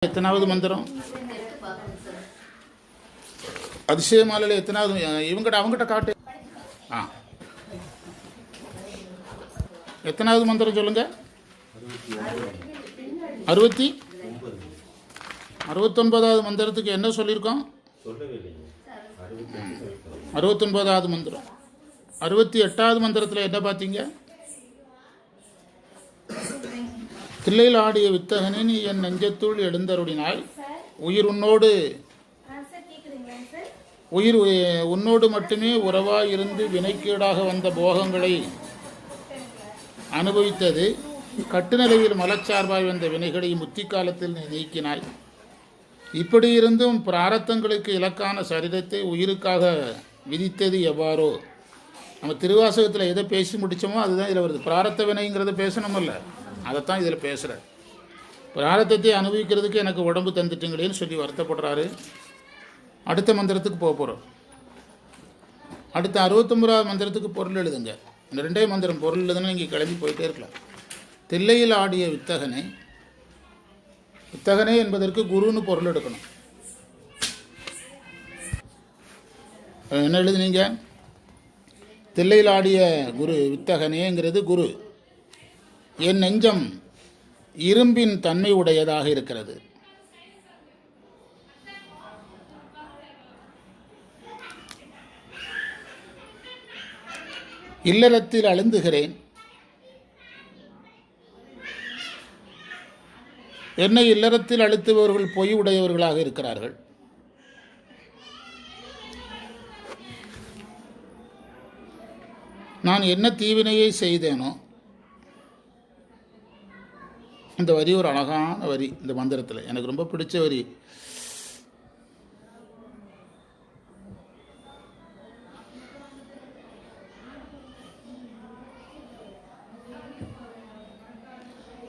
எத்தனாவது மந்திரம்? அதிசய மாலையில் எத்தனாவது? அவங்ககிட்ட காட்டு. எத்தனாவது மந்திரம் சொல்லுங்க? 69வது மந்திரத்துக்கு என்ன சொல்லியிருக்கோம்? 69வது மந்திரம். 68வது மந்திரத்தில் என்ன பார்த்தீங்க? தில்லையில் ஆடிய வித்தகனே நீ என் நெஞ்சத்துள் எழுந்தருளினாய், உயிர் உன்னோடு மட்டுமே உறவாய் இருந்து வினைக்கீடாக வந்த போகங்களை அனுபவித்தது. கட்டுநிலையில் மலச்சார்பாய் வந்த வினைகளை முத்தி காலத்தில் நீ நீக்கினாய். இப்படி இருந்தும் பிராரத்தங்களுக்கு இலக்கான சரீரத்தை உயிருக்காக விதித்தது எவ்வாறோ? நம்ம திருவாசகத்தில் எதை பேசி முடித்தோமோ அதுதான் இதில் வருது. பிராரத்த வினைங்கிறத பேசணுமல்ல, அதைத்தான் இதில் பேசுகிறார். பிராரத்தத்தை அனுபவிக்கிறதுக்கு எனக்கு உடம்பு தந்துட்டுங்களேன்னு சொல்லி வருத்தப்படுறாரு. அடுத்த மந்திரத்துக்கு போக போகிறோம். அடுத்த 69வது மந்திரத்துக்கு பொருள் எழுதுங்க. இந்த 2 மந்திரம் பொருள் எழுதுனா நீங்கள் கிளம்பி போயிட்டே இருக்கலாம். தில்லையில் ஆடிய வித்தகனே, வித்தகனே என்பதற்கு குருன்னு பொருள் எடுக்கணும். என்ன எழுதுனீங்க? தில்லையில் ஆடிய குரு வித்தகனேங்கிறது குரு. என் நெஞ்சம் இரும்பின் தன்மை உடையதாக இருக்கிறது. இல்லறத்தில் அழுந்துகிறேன். என்னை இல்லறத்தில் அழுத்துபவர்கள் பொய் உடையவர்களாக இருக்கிறார்கள். நான் என்ன தீவினையை செய்தேனோ, இந்த வரி ஒரு அழகான வரி. இந்த மந்திரத்தில் எனக்கு ரொம்ப பிடிச்ச வரி.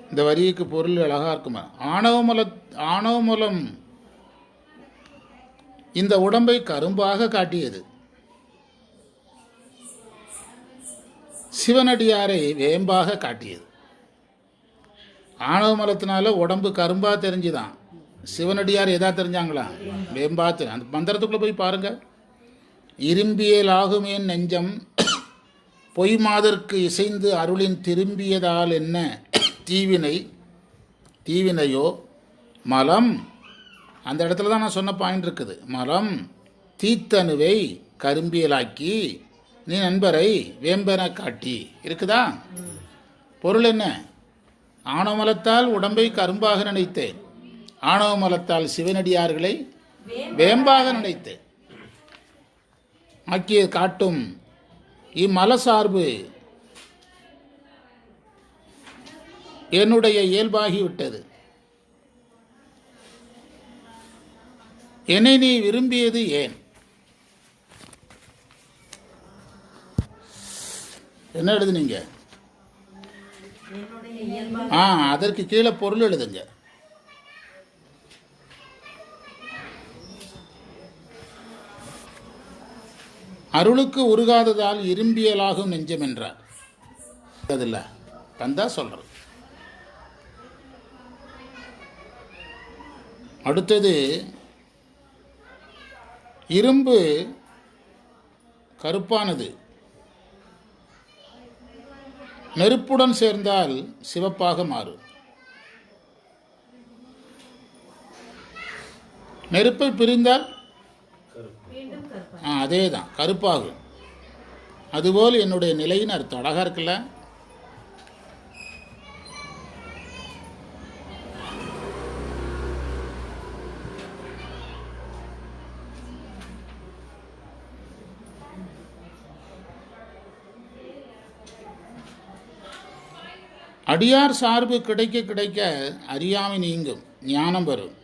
இந்த வரிக்கு பொருள் அழகா இருக்குமா? ஆணவ மூலம் இந்த உடம்பை கரும்பாக காட்டியது. சிவனடியாரை வேம்பாக காட்டியது. ஆணவ மலத்தினால உடம்பு கரும்பா தெரிஞ்சுதான். சிவனடியார் எதா தெரிஞ்சாங்களா? வேம்பா தெரியும். அந்த மந்திரத்துக்குள்ள போய் பாருங்க. இரும்பியலாகுமேன் நெஞ்சம் பொய் மாதற்கு இசைந்து அருளின் திரும்பியதால் என்ன தீவினையோ மலம். அந்த இடத்துல தான் நான் சொன்ன பாயிண்ட் இருக்குது. மலம் தீத்தனுவை கரும்பியலாக்கி நீ நண்பரை வேம்பென காட்டி இருக்குதா? பொருள் என்ன? ஆணவ மலத்தால் உடம்பை கரும்பாக நினைத்தேன், ஆணவ மலத்தால் சிவனடியார்களை வேம்பாக நினைத்தேன். ஆக்கிய காட்டும் இம்மல சார்பு என்னுடைய இயல்பாகிவிட்டது. என்னை நீ விரும்பியது ஏன்? என்ன எழுதுனீங்க? அதற்கு கீழே பொருள் எழுதுங்க. அருளுக்கு உருகாததால் இரும்பியலாகும் நெஞ்சம் என்றார். அதில்ல தந்தா சொல்றது. அடுத்தது, இரும்பு கருப்பானது, நெருப்புடன் சேர்ந்தால் சிவப்பாக மாறும். நெருப்பை பிரிந்தால் அதே தான் கருப்பாகும். அதுபோல் என்னுடைய நிலைன்னு அர்த்தம். அழகா இருக்குல்ல? அடியார் சார்பு கிடைக்க கிடைக்க அறியாமை நீங்கும், ஞானம் வரும்.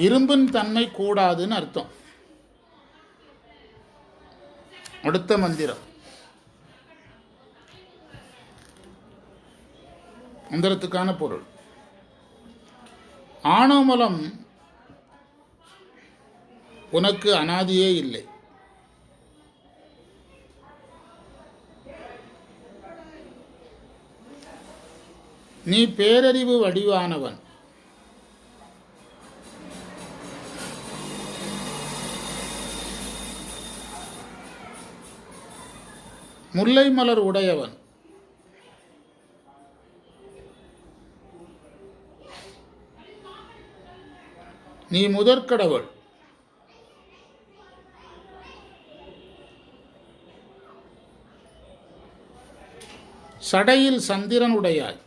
இரும்பின் தன்மை கூடாதுன்னு அர்த்தம். அடுத்த மந்திரம். மந்திரத்துக்கான பொருள். ஆணவமலம் உனக்கு அனாதியே இல்லை. நீ பேரறிவு வடிவானவன். முல்லை மலர் உடையவன். நீ முதற்கடவுள். சடையில் சந்திரன் உடையாய்.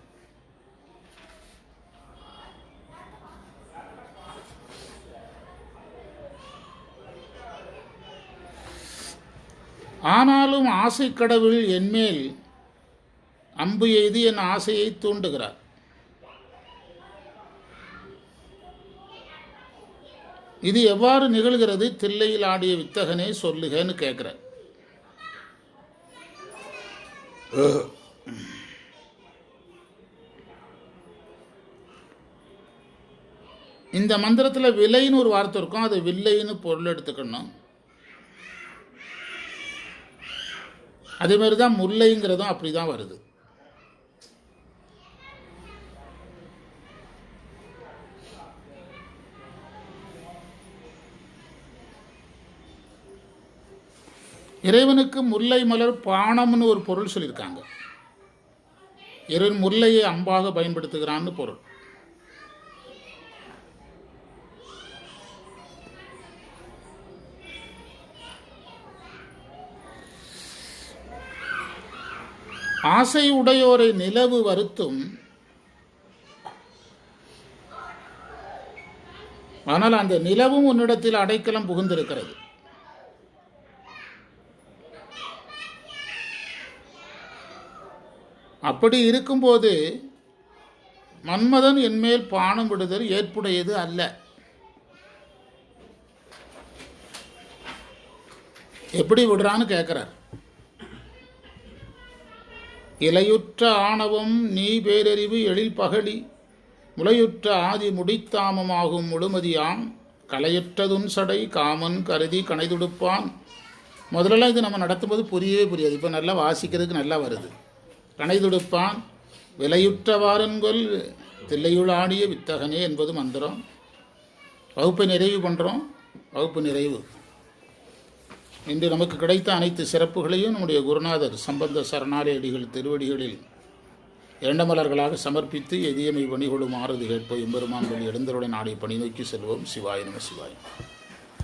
ஆனாலும் ஆசை கடவுள் என்மேல் அம்பு எய்து என் ஆசையை தூண்டுகிறார். இது எவ்வாறு நிகழ்கிறது? தில்லையில் ஆடிய வித்தகனே சொல்லுகன்னு கேட்கிறார். இந்த மந்திரத்தில் விலைன்னு ஒரு வார்த்தை இருக்கும், அது வில்லைன்னு பொருள் எடுத்துக்கணும். அதே மாதிரி தான் முல்லைங்கிறதும் அப்படி தான் வருது. இறைவனுக்கு முல்லை மலர் பாணம்னு ஒரு பொருள் சொல்லியிருக்காங்க. இறைவன் முல்லையை அம்பாக பயன்படுத்துகிறான்னு பொருள். ஆசை உடையோரை நிலவு வருத்தும். ஆனால் அந்த நிலவும் உன்னிடத்தில் அடைக்கலம் புகுந்திருக்கிறது. அப்படி இருக்கும்போது மன்மதன் என்மேல் பானம் விடுதல் ஏற்புடையது அல்ல. எப்படி விடுறான்னு கேட்கிறார். இலையுற்ற ஆணவம் நீ பேரறிவு எழில் பகடி முளையுற்ற ஆதி முடித்தாமமாகும் முழுமதியாம் கலையுற்றதுன் சடை காமன் கருதி கணைதுடுப்பான். முதலெல்லாம் இது நம்ம நடத்தும்போது புரியவே புரியாது. இப்போ நல்லா வாசிக்கிறதுக்கு நல்லா வருது. கணைதுடுப்பான் விலையுற்றவாரன்கொல் தில்லையுள் ஆடிய வித்தகனே என்பது மந்திரம். வகுப்பை நிறைவு பண்ணுறோம். வகுப்பு நிறைவு. இன்று நமக்கு கிடைத்த அனைத்து சிறப்புகளையும் நம்முடைய குருநாதர் சம்பந்த சரணாலயடிகள் திருவடிகளில் இரண்டமலர்களாக சமர்ப்பித்து எதியமை பணிகொடும் ஆறுது கேட்போம். எம்பெருமான் வழி எழுந்தருடன் ஆடிய பணி நோக்கி செல்வோம். சிவாய நம சிவாய.